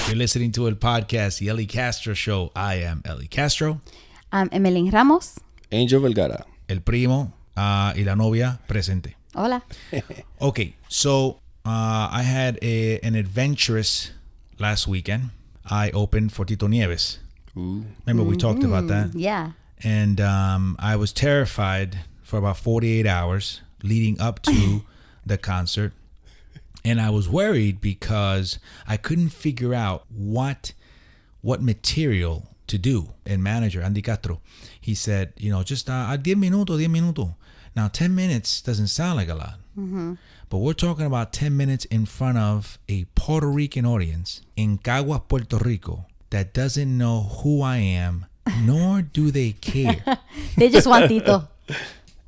You're listening to el podcast, the Eli Castro Show. I am Eli Castro. I'm Emelín Ramos. Angel Vergara. El primo y la novia presente. Hola. Okay, so I had an adventurous last weekend. I opened for Tito Nieves. Ooh. Remember we talked about that? Yeah. And I was terrified for about 48 hours leading up to the concert. And I was worried because I couldn't figure out what material to do. And manager, Andy Castro, he said, just 10 minutos. Now, 10 minutes doesn't sound like a lot. Mm-hmm. But we're talking about 10 minutes in front of a Puerto Rican audience in Caguas, Puerto Rico, that doesn't know who I am, nor do they care. They just want Tito.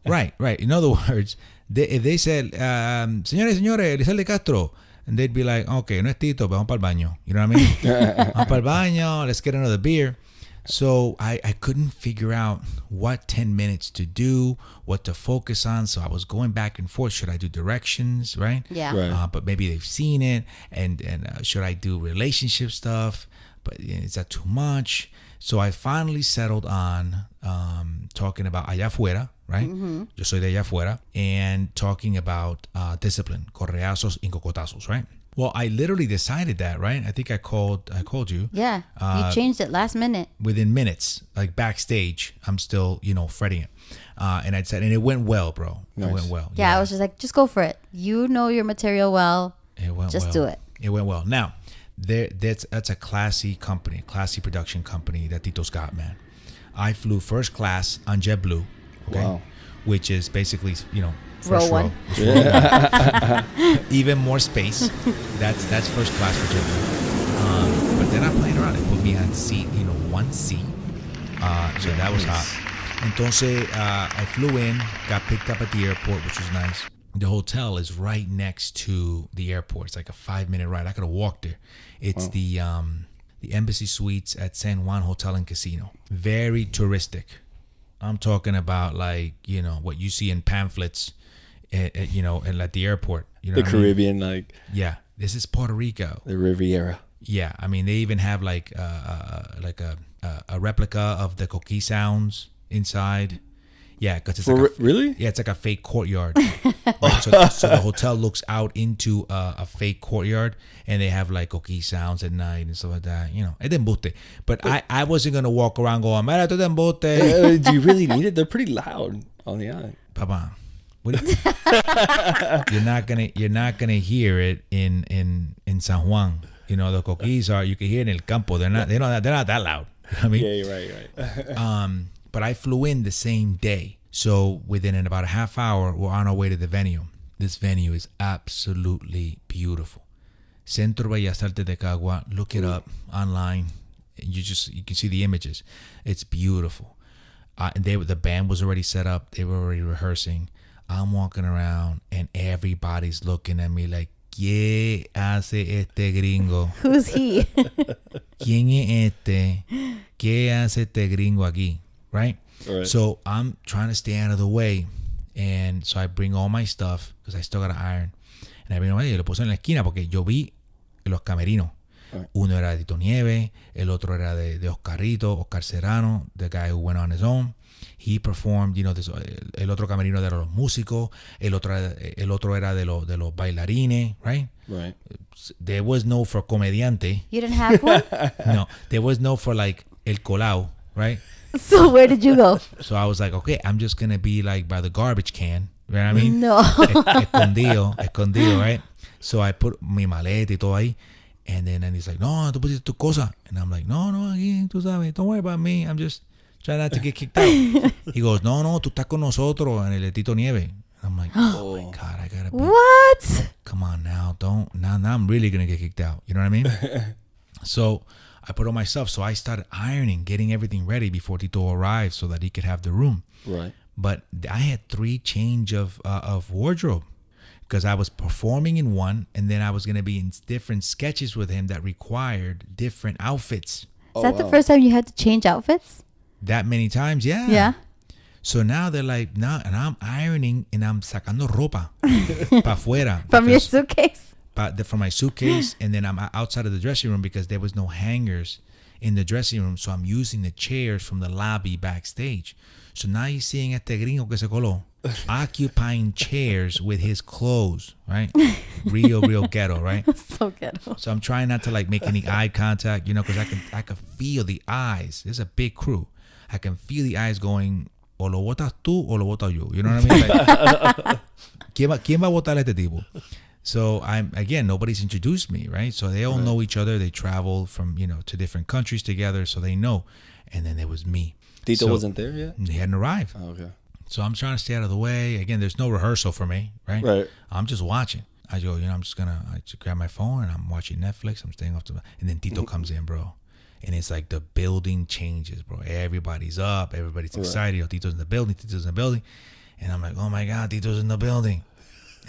Right. In other words, if they said, señores, Elizalde Castro, and they'd be like, okay, no es Tito, but vamos para el baño. You know what I mean? Vamos para el baño, let's get another beer. So I couldn't figure out what 10 minutes to do, what to focus on. So I was going back and forth. Should I do directions, right? Yeah. Right. But maybe they've seen it. And should I do relationship stuff? But is that too much? So I finally settled on talking about allá afuera, right? Mm-hmm. Yo soy de allá afuera. And talking about discipline, correazos y cocotazos, right? Well, I literally decided that, right? I think I called you. Yeah. You changed it last minute. Within minutes, like backstage, I'm still, fretting it. And I said, and it went well, bro. Nice. It went well. Yeah, I was just like, just go for it. You know your material well. It went just well. do it. It went well. Now, that's a classy company, classy production company that Tito's got, man. I flew first class on JetBlue, okay, wow. Which is basically, Row first one. Yeah. Even more space. That's first class for JetBlue. But then I played around. They put me on seat, 1C. So that was hot. Entonces, I flew in, got picked up at the airport, which was nice. The hotel is right next to the airport. It's like a 5-minute ride. I could have walked there. It's the Embassy Suites at San Juan Hotel and Casino. Very touristic. I'm talking about what you see in pamphlets, at the airport. The Caribbean, yeah, this is Puerto Rico. The Riviera. Yeah, I mean they even have a replica of the Coquille Sounds inside. Yeah, because it's really? Yeah, it's like a fake courtyard. Right? So the hotel looks out into a fake courtyard, and they have Coquille Sounds at night and stuff like that. It didn't embuste. But I wasn't gonna walk around going, "Mira, esto te embuste." Do you really need it? They're pretty loud on the island. Papa, you're not gonna hear it in San Juan. The coquilles are. You can hear it in el campo. They're not that loud. You know what I mean? Yeah, you're right. But I flew in the same day. So within about a half hour, we're on our way to the venue. This venue is absolutely beautiful. Centro Bellas Artes de Cagua. Look it up online. You can see the images. It's beautiful. The band was already set up. They were already rehearsing. I'm walking around and everybody's looking at me like, ¿qué hace este gringo? Who's he? ¿Quién es este? ¿Qué hace este gringo aquí? Right? So I'm trying to stay out of the way. And so I bring all my stuff because I still got to iron. And I bring all my, y lo puse en la esquina porque yo vi los camerinos. Right. Uno era de Tito Nieves, el otro era de Oscar Serrano, the guy who went on his own. He performed, el otro camerino de los músicos, el otro era de los bailarines, right? Right. There was no for comediante. You didn't have one? No, there was no for el colao, right? So where did you go? So I was like, okay, I'm just going to be by the garbage can. You know what I mean? No. Escondido, right? So I put mi maleta y todo ahí. And he's like, no, tú pusiste tu cosa. And I'm like, no, aquí, tú sabes, don't worry about me. I'm just trying not to get kicked out. He goes, no, tú estás con nosotros en el de Tito Nieves. And I'm like, oh my God, I gotta be. What? Come on now, now I'm really going to get kicked out. You know what I mean? So I put on my stuff. So I started ironing, getting everything ready before Tito arrived so that he could have the room. Right. But I had 3 change of wardrobe because I was performing in one and then I was going to be in different sketches with him that required different outfits. Is that the first time you had to change outfits? That many times, yeah. Yeah. So now they're like, and I'm ironing and I'm sacando ropa pa afuera. From your suitcase? from my suitcase, and then I'm outside of the dressing room because there was no hangers in the dressing room, so I'm using the chairs from the lobby backstage. So now you're seeing este gringo que se coló occupying chairs with his clothes, right? Real ghetto, right? So ghetto. So I'm trying not to like make any eye contact, because I can feel the eyes. It's a big crew. I can feel the eyes going, o lo botas tú o lo boto yo. You know what I mean? Like, ¿quién va a votar a este tipo? So nobody's introduced me, right? So they all know each other. They travel from, to different countries together, so they know. And then there was me. Tito wasn't there yet? He hadn't arrived. Oh, okay. So I'm trying to stay out of the way. Again, there's no rehearsal for me, right? Right. I'm just watching. I go, I just grab my phone and I'm watching Netflix. I'm staying and then Tito comes in, bro. And it's like the building changes, bro. Everybody's up. Everybody's excited. Oh, Tito's in the building. And I'm like, oh my God, Tito's in the building.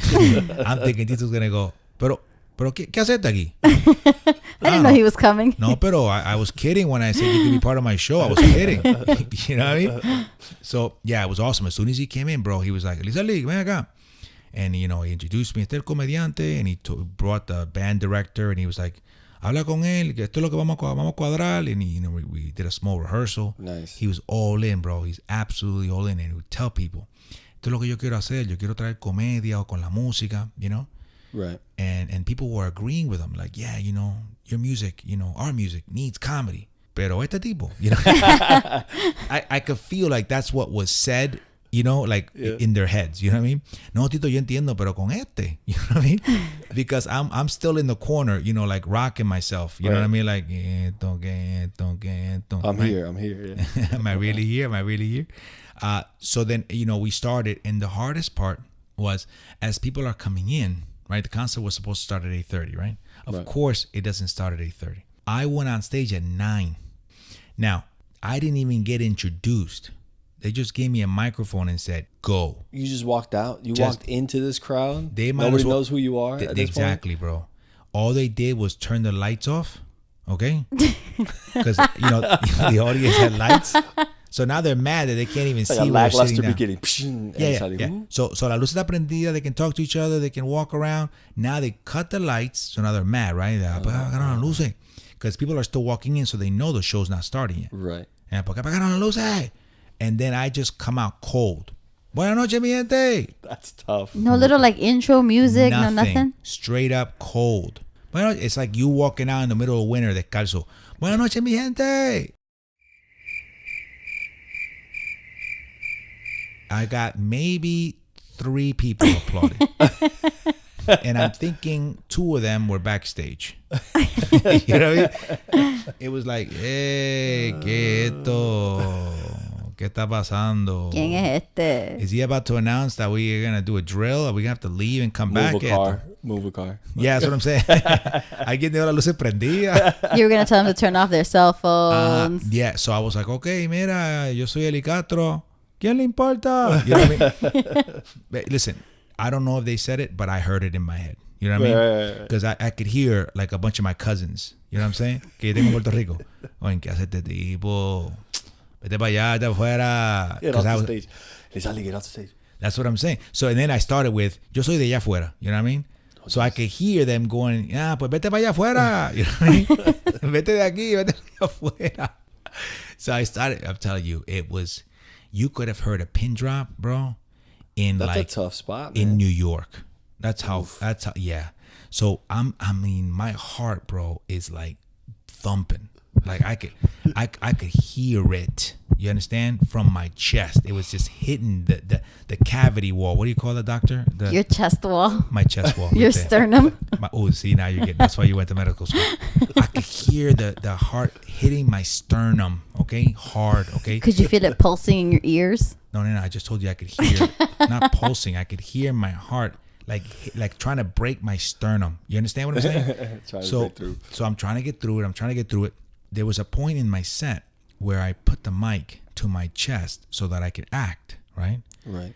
I'm thinking Tito's going to go, pero ¿qué haces aquí? I didn't know he was coming. No, pero I was kidding when I said you could be part of my show. I was kidding. You know what I mean? So, yeah, it was awesome. As soon as he came in, bro, he was like, Lisa Lee, ven acá. And, he introduced me, este el comediante, and he brought the band director, and he was like, habla con él, que esto es lo que vamos a cuadrar. And, we did a small rehearsal. Nice. He was all in, bro. He's absolutely all in. And he would tell people, esto es lo que yo quiero hacer. Yo quiero traer comedia o con la música, Right. And people were agreeing with him, like, yeah, your music, our music needs comedy. Pero este tipo, I could feel like that's what was said, in their heads, you know what I mean? No, Tito, yo entiendo, pero con este, you know what I mean? Because I'm still in the corner, like rocking myself, you know what I mean? Like, I'm here. Yeah. Am I really here? So then, we started, and the hardest part was as people are coming in, right? The concert was supposed to start at 8:30, right? Of course, it doesn't start at 8:30. I went on stage at 9. Now, I didn't even get introduced. They just gave me a microphone and said, go. You just walked out? You walked into this crowd? Nobody knows who you are at this exactly, point? Bro. All they did was turn the lights off, okay? Because, the audience had lights. So now they're mad that they can't even see a where we're sitting beginning. Yeah. So la luz está prendida. They can talk to each other. They can walk around. Now they cut the lights. So now they're mad, right? Apagaron las luces. Because people are still walking in, so they know the show's not starting yet. Right. Apagaron las luces. And then I just come out cold. Buenas noches, mi gente. That's tough. No little like intro music, nothing. Straight up cold. Bueno, it's like you walking out in the middle of winter descalzo. Buenas noches, mi gente. I got maybe 3 people applauding. And I'm thinking 2 of them were backstage. You know what I mean? It was like, hey, ¿qué esto? ¿Qué está pasando? ¿Quién es este? Is he about to announce that we're going to do a drill? Are we going to have to leave and come back? Move a car. Yeah, that's what I'm saying. Alguien dejó las luces prendidas. You were going to tell them to turn off their cell phones. Yeah, so I was like, okay, mira, yo soy Eli Castro. ¿Quién le importa? You know what I mean? But listen, I don't know if they said it, but I heard it in my head. You know what I mean? Because I could hear like a bunch of my cousins. You know what I'm saying? Que yo tengo en Puerto Rico. Oye, ¿qué hace este tipo? Vete para allá, vete afuera. Get off the stage. Get off the stage. That's what I'm saying. So, and then I started with, yo soy de allá afuera. You know what I mean? So I could hear them going, pues vete para allá afuera. You know what I mean? Vete de aquí, vete para allá afuera. So I started, I'm telling you, it was... You could have heard a pin drop, bro, That's a tough spot, man. In New York. That's how, yeah. So my heart, bro, is like thumping. Like I could hear it. You understand? From my chest. It was just hitting the cavity wall. What do you call it, doctor? Your chest wall. My chest wall. Your sternum. See, now you're getting, that's why you went to medical school. I could hear the heart hitting my sternum, okay? Hard, okay? Could you feel it pulsing in your ears? No, I just told you I could hear, not pulsing. I could hear my heart like trying to break my sternum. You understand what I'm saying? Trying to break through. So I'm trying to get through it. There was a point in my set where I put the mic to my chest so that I could act, right? Right.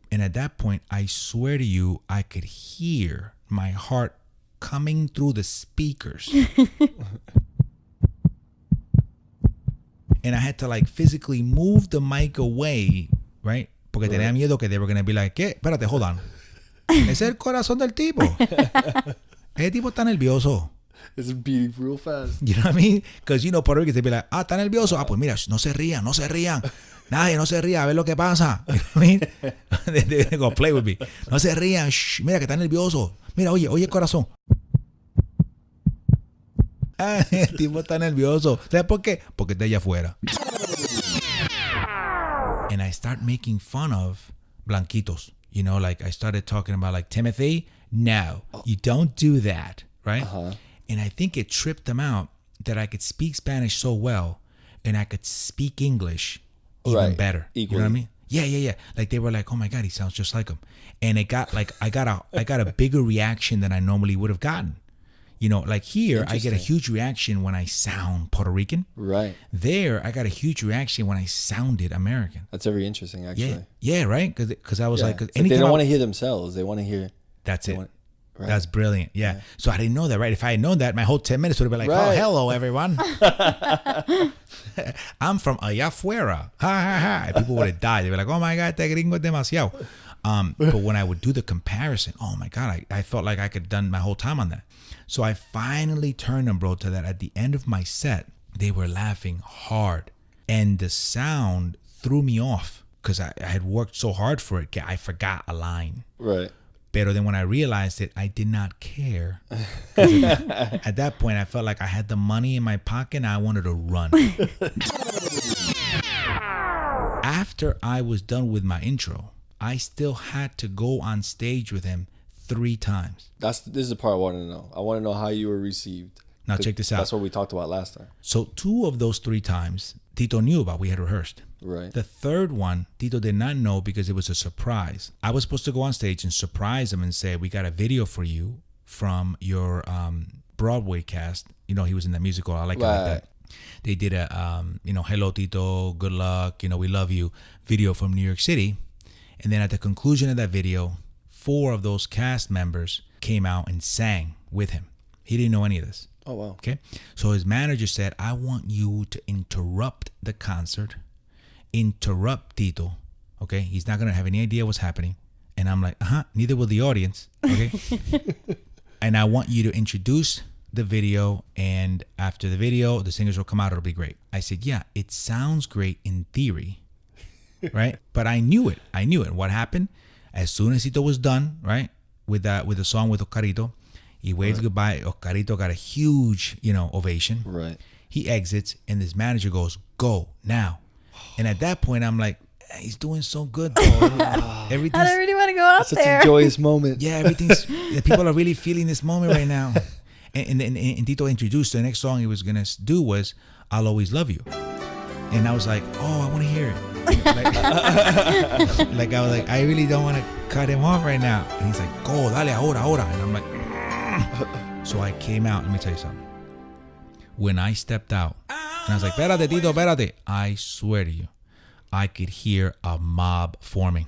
And at that point, I swear to you, I could hear my heart coming through the speakers. And I had to like physically move the mic away, right? Porque tenía miedo que they were going to be like, ¿qué? Espérate, hold on. Ese es el corazón del tipo. ese tipo está nervioso. It's beating real fast. You know what I mean? Because, Puerto Ricans, they'd be like, está nervioso. Pues mira, no se rían. Nadie, no se ría, a ver lo que pasa. You know what I mean? They go play with me. No se rían. Shh, mira que está nervioso. Mira, oye el corazón. El tipo está nervioso. ¿Sabes por qué? Porque está allá afuera. And I start making fun of blanquitos. Like I started talking about like, Timothy, no, you don't do that, right? Uh-huh. And I think it tripped them out that I could speak Spanish so well and I could speak English even better. Equally. You know what I mean? Yeah. Like they were like, oh my God, he sounds just like him. And it got like, I got a bigger reaction than I normally would have gotten. Like here, I get a huge reaction when I sound Puerto Rican. Right. There, I got a huge reaction when I sounded American. That's very interesting, actually. Yeah, right? Because I was like... they don't want to hear themselves. They want to hear... That's it. Right. That's brilliant. Yeah. So I didn't know that, right? If I had known that, my whole 10 minutes would have been like, oh, hello, everyone. I'm from allá afuera. Ha, ha, ha. And people would have died. They'd be like, oh, my God, este gringo es demasiado. But when I would do the comparison, oh, my God, I felt like I could have done my whole time on that. So I finally turned them, bro, to that. At the end of my set, they were laughing hard. And the sound threw me off because I had worked so hard for it. I forgot a line. Right. But then when I realized it, I did not care. At that point, I felt like I had the money in my pocket and I wanted to run. After I was done with my intro, I still had to go on stage with him 3 times. This is the part I want to know. I want to know how you were received. Now check this out. That's what we talked about last time. So 2 of those 3 times, Tito knew about. We had rehearsed. Right. The third one, Tito did not know because it was a surprise. I was supposed to go on stage and surprise him and say, we got a video for you from your Broadway cast. He was in the musical. I like it like that. They did a, hello, Tito, good luck, we love you video from New York City. And then at the conclusion of that video, 4 of those cast members came out and sang with him. He didn't know any of this. Oh, wow. Okay. So his manager said, I want you to interrupt the concert, interrupt Tito. Okay. He's not going to have any idea what's happening. And I'm like, neither will the audience. Okay. And I want you to introduce the video. And after the video, the singers will come out. It'll be great. I said, yeah, it sounds great in theory. Right. But I knew it. What happened? As soon as Tito was done, right, with the song with Oscarito, he waves goodbye. Oscarito got a huge, ovation. Right. He exits, and this manager goes, "Go now." And at that point, I'm like, he's doing so good, though. I don't really want to go out there. Such a joyous moment. Yeah, people are really feeling this moment right now. And Tito introduced the next song he was gonna do was "I'll Always Love You," and I was like, oh, I want to hear it. Like I was like, I really don't want to cut him off right now. And he's like, go, dale, ahora. And I'm like, so I came out. Let me tell you something. When I stepped out, and I was like, espérate, Tito, espérate. I swear to you, I could hear a mob forming.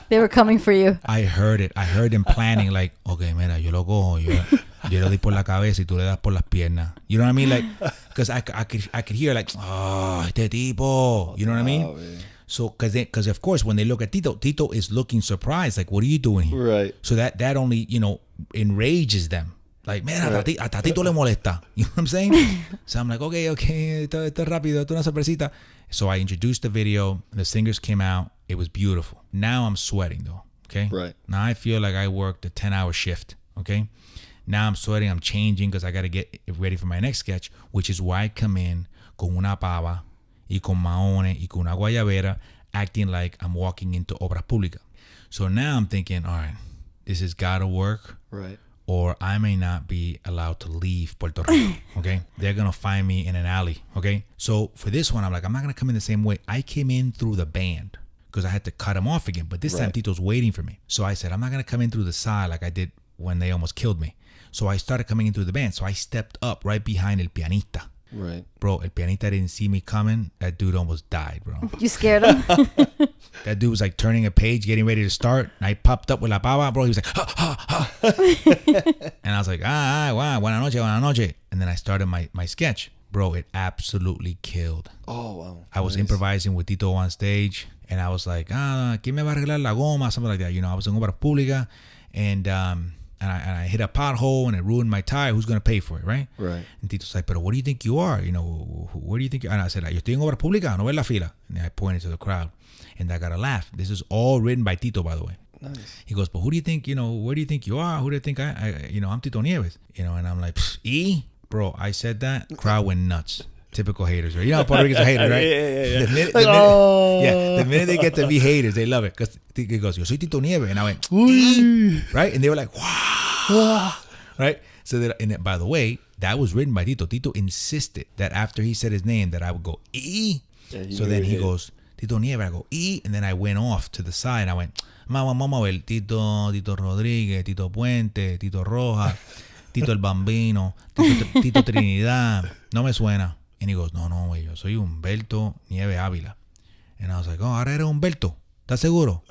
They were coming for you. I heard it. I heard them planning like, okay, mira, yo lo cojo, yo le doy por la cabeza y tú le das por las piernas. You know what I mean? Like, because I could hear like, oh, este tipo. You know what I mean? Man. So, because of course, when they look at Tito is looking surprised. Like, what are you doing here? Right. So that only, enrages them. Like, man, right. a Tito le molesta. You know what I'm saying? So I'm like, okay, esto es rápido, esto es una sorpresita. So I introduced the video. The singers came out. It was beautiful. Now I'm sweating though. Okay. Right. Now I feel like I worked a 10-hour shift. Okay. Now I'm sweating. I'm changing because I got to get ready for my next sketch, which is why I come in con una pava y con maones y con una guayabera, acting like I'm walking into Obras Públicas. So now I'm thinking, all right, this has got to work. Right. Or I may not be allowed to leave Puerto Rico, okay? They're going to find me in an alley, okay? So for this one, I'm like, I'm not going to come in the same way. I came in through the band because I had to cut him off again. But this time, Tito's waiting for me. So I said, I'm not going to come in through the side like I did when they almost killed me. So I started coming in through the band. So I stepped up right behind El Pianista. Right. Bro, El Pianista didn't see me coming. That dude almost died, bro. You scared him? That dude was like turning a page, getting ready to start. And I popped up with La Pava, bro. He was like, ha, ha, ha. And I was like, wow, buenas noche. And then I started my sketch. Bro, it absolutely killed. Oh, wow. I was improvising with Tito on stage. And I was like, ¿quién me va a arreglar la goma? Something like that. I was in Obras Públicas. And and I hit a pothole and it ruined my tire. Who's gonna pay for it, right? Right. And Tito's like, pero what do you think you are? You know, where do you think? And I said, yo estoy en obra pública, no ves la fila. And I pointed to the crowd, and I got a laugh. This is all written by Tito, by the way. Nice. He goes, but who do you think? You know, where do you think you are? Who do you think I'm Tito Nieves. You know, and I'm like, bro. I said that. Crowd went nuts. Typical haters, right? You know, Puerto Ricans are haters, right? Yeah. The minute they get to be haters, they love it. Because he goes, yo soy Tito Nieves. And I went, right? And they were like, wow. Right? So, and by the way, that was written by Tito. Tito insisted that after he said his name, that I would go, Yeah, so then he goes, Tito Nieves. I go, And then I went off to the side. I went, Mama, el Tito Rodríguez, Tito Puente, Tito Roja, Tito el Bambino, Tito Trinidad. No me suena. And he goes, no, güey, yo soy Humberto Nieves Ávila. And I was like, ahora eres Humberto. ¿Estás seguro?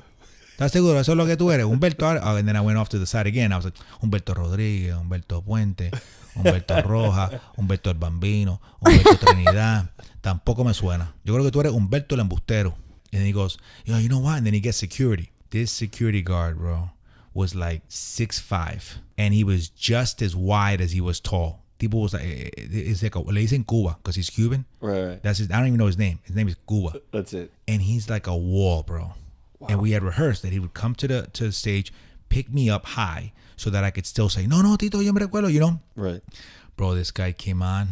Eso es lo que tú eres, Humberto. And then I went off to the side again. I was like, Humberto Rodríguez, Humberto Puente, Humberto Roja, Humberto el Bambino, Humberto Trinidad. Tampoco me suena. Yo creo que tú eres Humberto el Embustero. And he goes, you know what? And then he gets security. This security guard, bro, was like 6'5", and he was just as wide as he was tall. Tipo was like, it's like le dicen Cuba because he's Cuban. Right. That's his. I don't even know his name. His name is Cuba. That's it. And he's like a wall, bro. Wow. And we had rehearsed that he would come to the stage, pick me up high, so that I could still say, no, Tito, yo me recuerdo, you know. Right. Bro, this guy came on,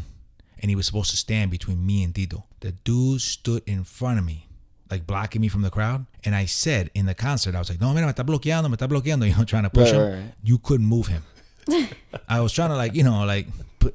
and he was supposed to stand between me and Tito. The dude stood in front of me, like blocking me from the crowd. And I said in the concert, I was like, no, mira, me está bloqueando, you know, trying to push him. Right. You couldn't move him. I was trying to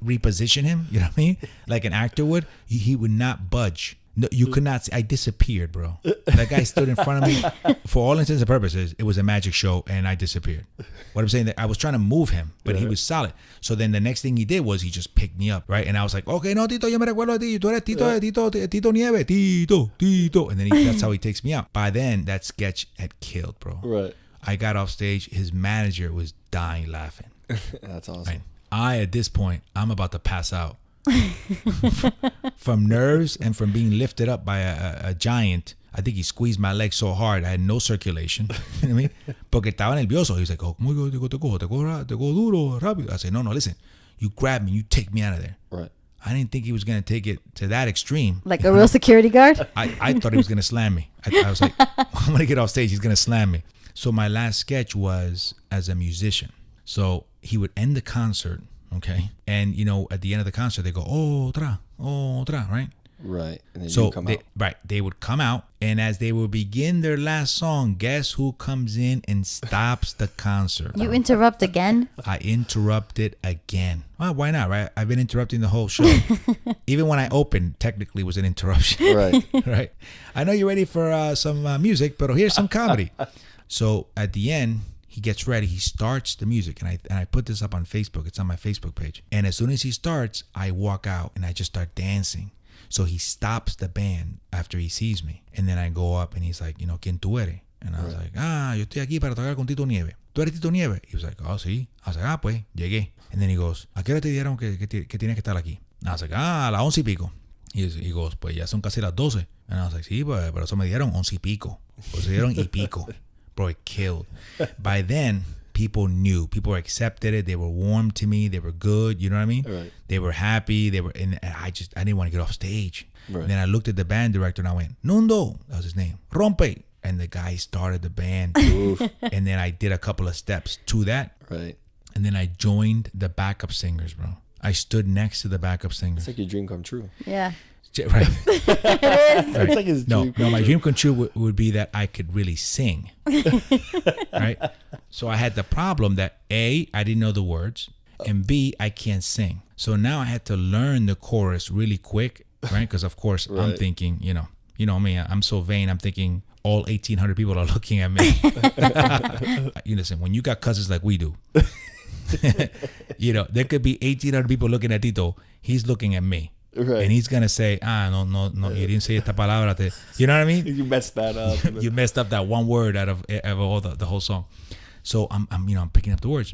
reposition him, you know what I mean? Like an actor would. He would not budge. No, you could not see. I disappeared, bro. That guy stood in front of me. For all intents and purposes, it was a magic show, and I disappeared. What I'm saying, that I was trying to move him, but he was solid. So then the next thing he did was he just picked me up, right? And I was like, okay, no, Tito, yo me recuerdo de ti. Tú eres Tito Nieves. Tito. And then that's how he takes me out. By then, that sketch had killed, bro. Right. I got off stage. His manager was dying laughing. That's awesome. Right? At this point, I'm about to pass out. From nerves and from being lifted up by a giant. I think he squeezed my leg so hard I had no circulation. You know what I mean? Porque estaba nervioso. He's like, te cojo duro, rápido. I said, no, listen. You grab me, you take me out of there. Right. I didn't think he was going to take it to that extreme. Like a real security guard? I thought he was going to slam me. I was like, I'm going to get off stage. He's going to slam me. So my last sketch was as a musician. So he would end the concert, okay? And, you know, at the end of the concert, they go, otra, right? Right. And then so you come out. Right. They would come out, and as they would begin their last song, guess who comes in and stops the concert? You interrupt again? I interrupted again. Well, why not, right? I've been interrupting the whole show. Even when I opened, technically was an interruption. Right. Right. I know you're ready for some music, but here's some comedy. So at the end, he gets ready. He starts the music, and I put this up on Facebook. It's on my Facebook page. And as soon as he starts, I walk out and I just start dancing. So he stops the band after he sees me, and then I go up and he's like, you know, ¿quién tú eres? And I was like, yo estoy aquí para tocar con Tito Nieves. ¿Tú eres Tito Nieves? He was like, oh, sí. I was like, pues, llegué. And then he goes, ¿a qué hora te dieron que tienes que estar aquí? And I was like, a las 11 y pico. He goes, pues ya son casi las 12. And I was like, sí, pues, pero eso me dieron 11 y pico. Pues se dieron y pico. Bro, it killed. By then, people knew. People accepted it. They were warm to me. They were good. You know what I mean? Right. They were happy. And I didn't want to get off stage. Right. And then I looked at the band director and I went, Nundo. That was his name. Rompe. And the guy started the band. And then I did a couple of steps to that. Right. And then I joined the backup singers, bro. I stood next to the backup singers. It's like your dream come true. Yeah. Right. It is. Right. It's like his dream No, my dream come true would be that I could really sing. Right? So I had the problem that A, I didn't know the words, and B, I can't sing. So now I had to learn the chorus really quick, right? Because of course Right. I'm thinking, you know me, I'm so vain. I'm thinking all 1,800 people are looking at me. You listen, when you got cousins like we do, you know, there could be 1,800 people looking at Tito. He's looking at me. Right. And he's gonna say, no, you didn't say esta palabra. You know what I mean? You messed that up. You messed up that one word out of all the whole song. So I'm picking up the words,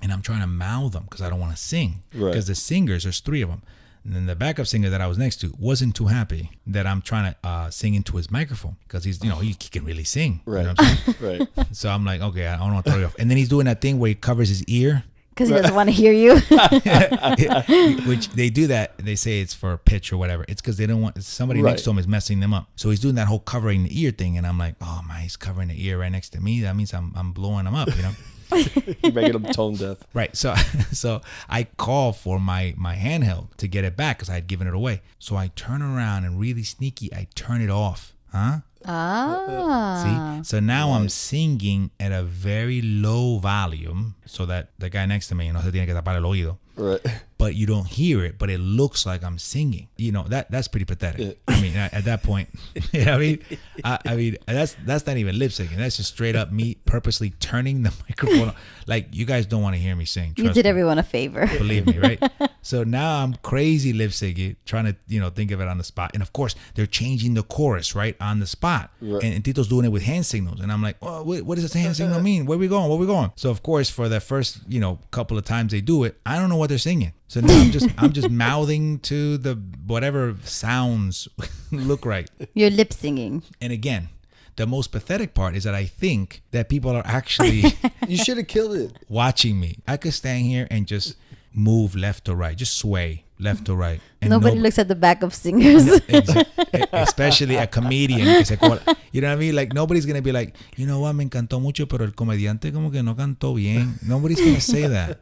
and I'm trying to mouth them because I don't want to sing. Right. Because the singers, there's 3 of them. And then the backup singer that I was next to wasn't too happy that I'm trying to sing into his microphone because he's, he can really sing. Right. You know what I'm saying? Right. So I'm like, okay, I don't want to throw you off. And then he's doing that thing where he covers his ear. Because he doesn't want to hear you. Which they do that. They say it's for pitch or whatever. It's because they don't want somebody next to him is messing them up. So he's doing that whole covering the ear thing, and I'm like, oh man, he's covering the ear right next to me. That means I'm blowing him up, You're making him tone deaf. Right. So I call for my handheld to get it back because I had given it away. So I turn around and really sneaky, I turn it off. Huh? Ah. See? So now I'm singing at a very low volume so that the guy next to me no se tiene que tapar el oído. Right. But you don't hear it, but it looks like I'm singing. That's pretty pathetic. Yeah. I mean, at that point, I mean, that's not even lip syncing. That's just straight up me purposely turning the microphone on. Like, you guys don't want to hear me sing. You did everyone a favor. Believe me, right? So now I'm crazy lip syncing, trying to, think of it on the spot. And of course, they're changing the chorus, right, on the spot. Right. And Tito's doing it with hand signals. And I'm like, oh, what does this hand signal mean? Where we going? So of course, for the first, couple of times they do it, I don't know what they're singing. So now I'm just mouthing to the whatever sounds look right. You're lip singing. And again, the most pathetic part is that I think that people are actually you should have killed it watching me. I could stand here and just move left or right, just sway left or right. And nobody looks at the backup singers. Especially a comedian. You know what I mean? Like, nobody's going to be like, you know what, me encantó mucho, pero el comediante como que no cantó bien. Nobody's going to say that.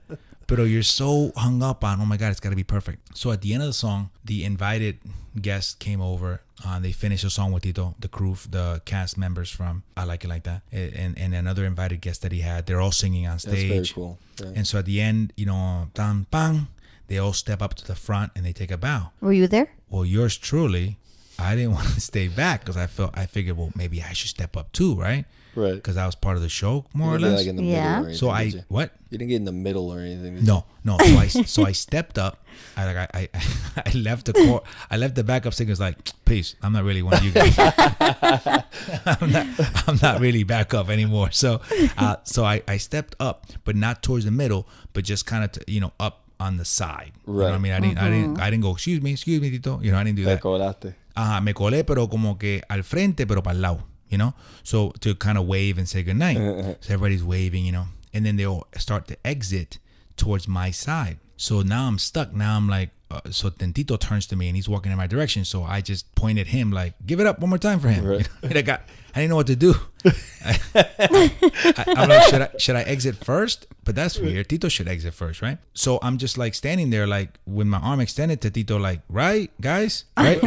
Pero you're so hung up on, oh my God, it's got to be perfect. So at the end of the song, the invited guest came over. They finished the song with Tito, the crew, the cast members from I Like It Like That. And another invited guest that he had. They're all singing on stage. That's very cool. Yeah. And so at the end, tam, bang, they all step up to the front and they take a bow. Were you there? Well, yours truly, I didn't want to stay back because I figured, well, maybe I should step up too, right? Right. Because I was part of the show, more or less. Like in the middle or anything, so what? You didn't get in the middle or anything. No. So I stepped up. I left the court. I left the backup singers like, peace. I'm not really one of you guys. I'm not really back up anymore. So I stepped up, but not towards the middle, but just kind of up on the side. Right. You know what I mean? I didn't go, excuse me, Tito. I didn't do that. Te colaste. Me colé, pero como que al frente, pero para el lado. So to kind of wave and say goodnight. So everybody's waving, and then they'll start to exit towards my side. So now I'm stuck. Now I'm like, so then Tito turns to me and he's walking in my direction. So I just point at him like, give it up one more time for him. Right. I didn't know what to do. I'm like, should I exit first? But that's weird. Tito should exit first, right? So I'm just like standing there like with my arm extended to Tito like, right, guys? Right?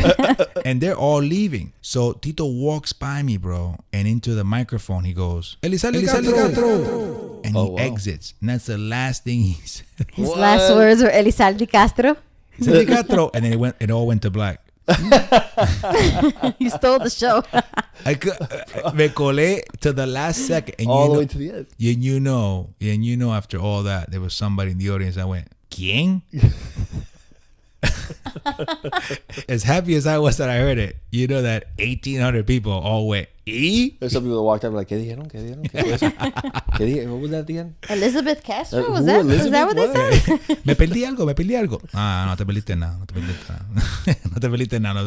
And they're all leaving. So Tito walks by me, bro, and into the microphone he goes, Eli Castro. And he exits. And that's the last thing he said. His last words were Eli Castro. Eli Castro. And then it all went to black. You stole the show. Me colé to the last second. And all the way to the end. And you know after all that, there was somebody in the audience that went, ¿Quién? As happy as I was that I heard it, you know that 1,800 people all went, ¿Y? There's some people that walked up like, ¿Qué dijeron? What was that again? Elizabeth Castro? Was that what they said? Me perdí algo. No te perdiste nada. No te perdiste nada.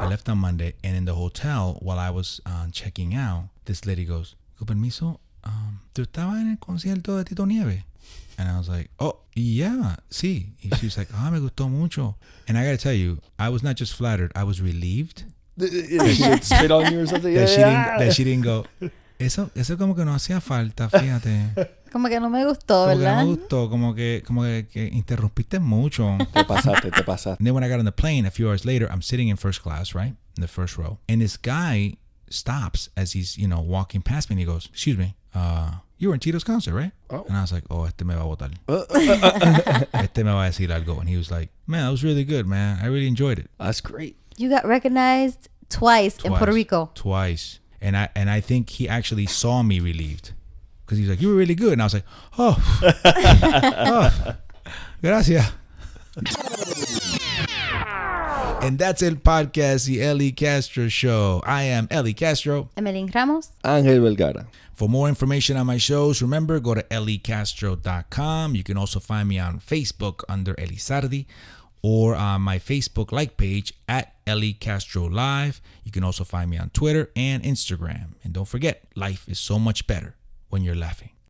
I left on Monday, and in the hotel, while I was checking out, this lady goes, con permiso, ¿tú estabas en el concierto de Tito Nieves? And I was like, oh, yeah, sí. She was like, me gustó mucho. And I got to tell you, I was not just flattered, I was relieved. She spit on you or something? That she didn't go, eso como que no hacía falta, fíjate. Como que no me gustó, ¿verdad? Como que no me gustó, como que interrumpiste mucho. Te pasaste. And then when I got on the plane, a few hours later, I'm sitting in first class, right? In the first row. And this guy stops as he's, walking past me and he goes, excuse me, you were in Tito's concert, right? Oh. And I was like, este me va a botar. Este me va a decir algo. And he was like, man, that was really good, man. I really enjoyed it. That's great. You got recognized twice in Puerto Rico. Twice. And I think he actually saw me relieved. Because he was like, you were really good. And I was like, oh gracias. And that's el podcast, the Eli Castro Show. I am Eli Castro. Emeline Ramos. Ángel Vergara. For more information on my shows, remember, go to elicastro.com. You can also find me on Facebook under Elizardi or on my Facebook like page at Eli Castro Live. You can also find me on Twitter and Instagram. And don't forget, life is so much better when you're laughing.